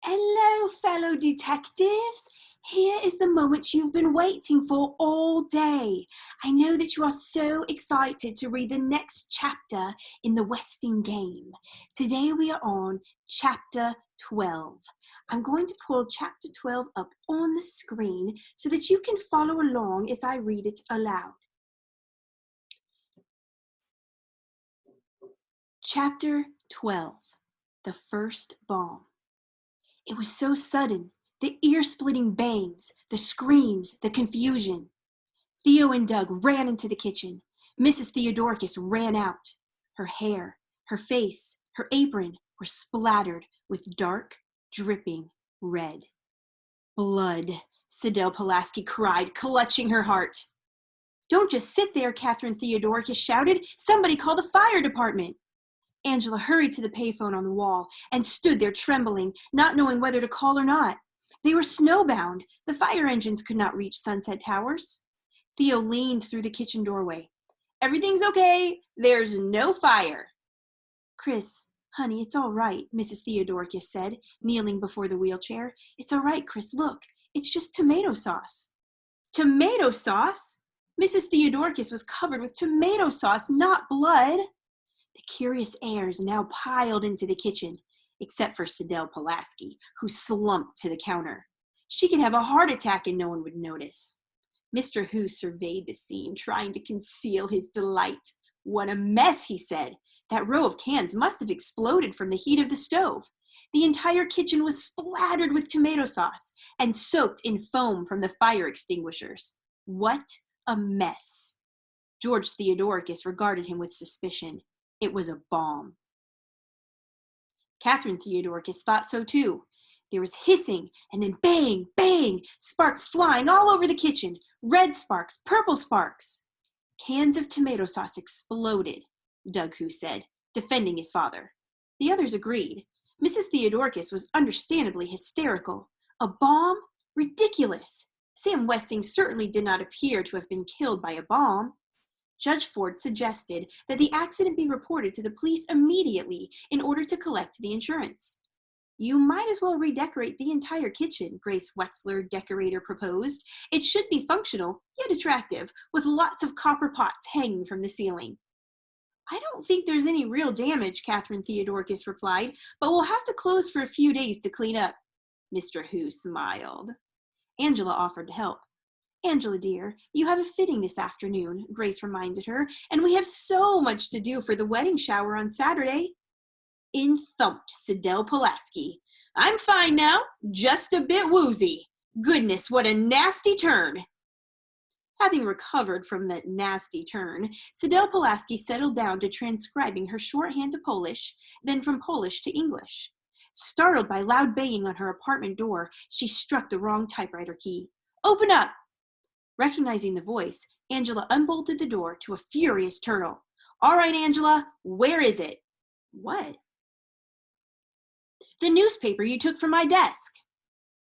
Hello, fellow detectives. Here is the moment you've been waiting for all day. I know that you are so excited to read the next chapter in the Westing game. Today we are on chapter 12. I'm going to pull chapter 12 up on the screen so that you can follow along as I read it aloud. Chapter 12, The First Bomb. It was so sudden, the ear-splitting bangs, the screams, the confusion. Theo and Doug ran into the kitchen. Mrs. Theodoricus ran out. Her hair, her face, her apron were splattered with dark, dripping red. Blood, Sidel Pulaski cried, clutching her heart. Don't just sit there, Catherine Theodoricus shouted. Somebody call the fire department. Angela hurried to the payphone on the wall and stood there trembling, not knowing whether to call or not. They were snowbound. The fire engines could not reach Sunset Towers. Theo leaned through the kitchen doorway. Everything's okay. There's no fire. Chris, honey, it's all right, Mrs. Theodoricus said, kneeling before the wheelchair. It's all right, Chris. Look, it's just tomato sauce. Tomato sauce? Mrs. Theodoricus was covered with tomato sauce, not blood. The curious heirs now piled into the kitchen, except for Sidel Pulaski, who slumped to the counter. She could have a heart attack and no one would notice. Mr. Hu surveyed the scene, trying to conceal his delight. What a mess, he said. That row of cans must have exploded from the heat of the stove. The entire kitchen was splattered with tomato sauce and soaked in foam from the fire extinguishers. What a mess. George Theodoricus regarded him with suspicion. It was a bomb. Catherine Theodoricus thought so too. There was hissing and then bang, bang, sparks flying all over the kitchen. Red sparks, purple sparks. Cans of tomato sauce exploded, Doug Hu said, defending his father. The others agreed. Mrs. Theodoricus was understandably hysterical. A bomb? Ridiculous. Sam Westing certainly did not appear to have been killed by a bomb. Judge Ford suggested that the accident be reported to the police immediately in order to collect the insurance. You might as well redecorate the entire kitchen, Grace Wetzler, decorator, proposed. It should be functional, yet attractive, with lots of copper pots hanging from the ceiling. I don't think there's any real damage, Catherine Theodoricus replied, but we'll have to close for a few days to clean up. Mr. Hu smiled. Angela offered to help. Angela, dear, you have a fitting this afternoon, Grace reminded her, and we have so much to do for the wedding shower on Saturday. In thumped Sidel Pulaski. I'm fine now, just a bit woozy. Goodness, what a nasty turn. Having recovered from that nasty turn, Sidel Pulaski settled down to transcribing her shorthand to Polish, then from Polish to English. Startled by loud banging on her apartment door, she struck the wrong typewriter key. Open up! Recognizing the voice, Angela unbolted the door to a furious Turtle. All right, Angela, where is it? What? The newspaper you took from my desk.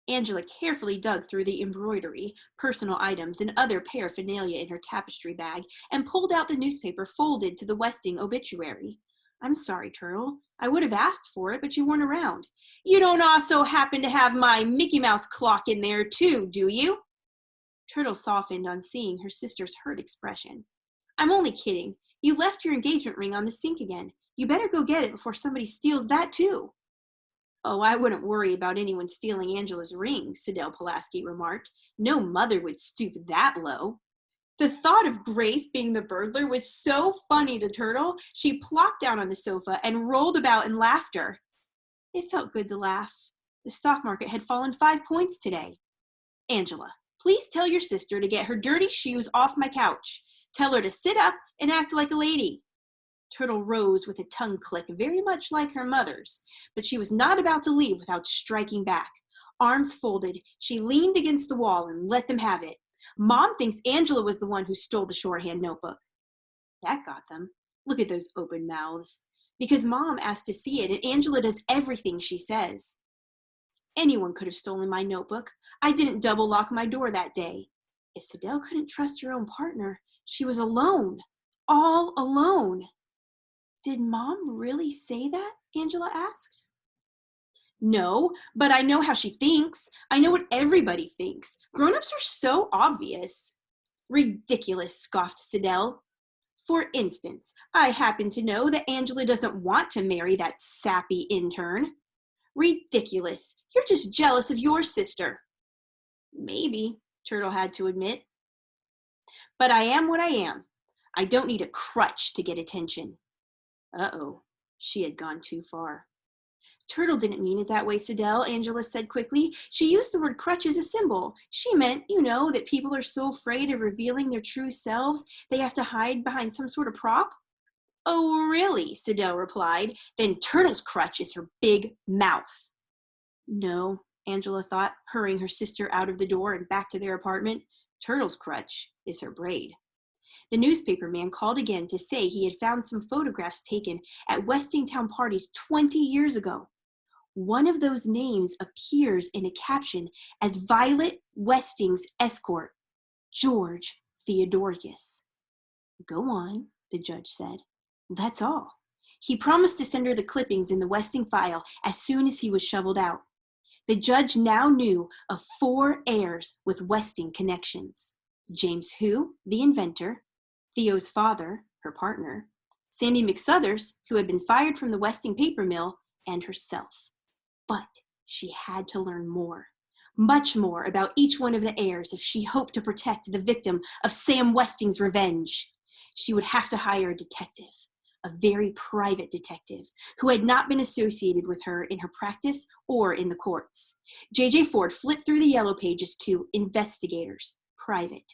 Angela carefully dug through the embroidery, personal items, and other paraphernalia in her tapestry bag and pulled out the newspaper folded to the Westing obituary. I'm sorry, Turtle. I would have asked for it, but you weren't around. You don't also happen to have my Mickey Mouse clock in there too, do you? Turtle softened on seeing her sister's hurt expression. I'm only kidding. You left your engagement ring on the sink again. You better go get it before somebody steals that too. Oh, I wouldn't worry about anyone stealing Angela's ring, Sidel Pulaski remarked. No mother would stoop that low. The thought of Grace being the burglar was so funny to Turtle, she plopped down on the sofa and rolled about in laughter. It felt good to laugh. The stock market had fallen 5 points today. Angela, please tell your sister to get her dirty shoes off my couch. Tell her to sit up and act like a lady. Turtle rose with a tongue click very much like her mother's, but she was not about to leave without striking back. Arms folded, she leaned against the wall and let them have it. Mom thinks Angela was the one who stole the shorthand notebook. That got them. Look at those open mouths. Because Mom asked to see it, and Angela does everything she says. Anyone could have stolen my notebook. I didn't double lock my door that day. If Sidel couldn't trust her own partner, she was alone. All alone. Did Mom really say that? Angela asked. No, but I know how she thinks. I know what everybody thinks. Grown-ups are so obvious. Ridiculous, scoffed Sidel. For instance, I happen to know that Angela doesn't want to marry that sappy intern. Ridiculous. You're just jealous of your sister. Maybe, Turtle had to admit. But I am what I am. I don't need a crutch to get attention. Uh-oh, she had gone too far. Turtle didn't mean it that way, Sidel, Angela said quickly. She used the word crutch as a symbol. She meant, that people are so afraid of revealing their true selves, they have to hide behind some sort of prop. Oh, really? Sidel replied. Then Turtle's crutch is her big mouth. No, Angela thought, hurrying her sister out of the door and back to their apartment. Turtle's crutch is her braid. The newspaper man called again to say he had found some photographs taken at Westingtown parties 20 years ago. One of those names appears in a caption as Violet Westing's escort, George Theodoricus. Go on, the judge said. That's all. He promised to send her the clippings in the Westing file as soon as he was shoveled out. The judge now knew of 4 heirs with Westing connections. James Hu, the inventor, Theo's father, her partner, Sandy McSuthers, who had been fired from the Westing paper mill, and herself. But she had to learn more, much more about each one of the heirs if she hoped to protect the victim of Sam Westing's revenge. She would have to hire a detective, a very private detective, who had not been associated with her in her practice or in the courts. J.J. Ford flipped through the yellow pages to investigators, private.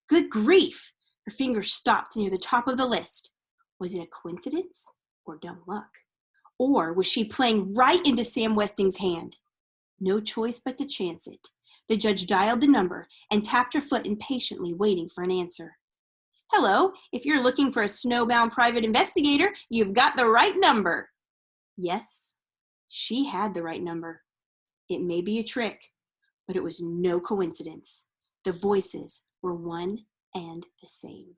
Good grief! Her fingers stopped near the top of the list. Was it a coincidence or dumb luck? Or was she playing right into Sam Westing's hand? No choice but to chance it. The judge dialed the number and tapped her foot impatiently, waiting for an answer. Hello, if you're looking for a snowbound private investigator, you've got the right number. Yes, she had the right number. It may be a trick, but it was no coincidence. The voices were one and the same.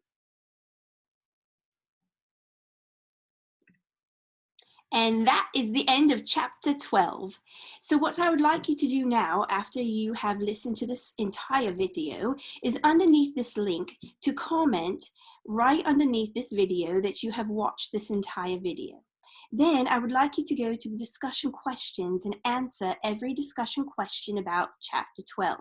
And that is the end of chapter 12. So what I would like you to do now, after you have listened to this entire video, is underneath this link to comment right underneath this video that you have watched this entire video. Then I would like you to go to the discussion questions and answer every discussion question about chapter 12.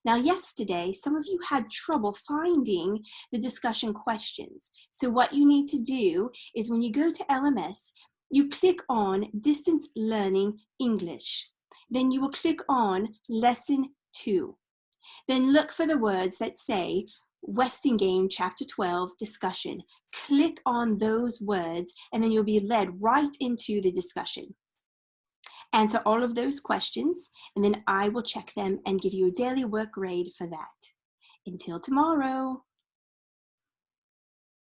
Now, yesterday, some of you had trouble finding the discussion questions. So what you need to do is when you go to LMS, you click on Distance Learning English. Then you will click on Lesson 2. Then look for the words that say Westingame Chapter 12 Discussion. Click on those words and then you'll be led right into the discussion. Answer all of those questions and then I will check them and give you a daily work grade for that. Until tomorrow.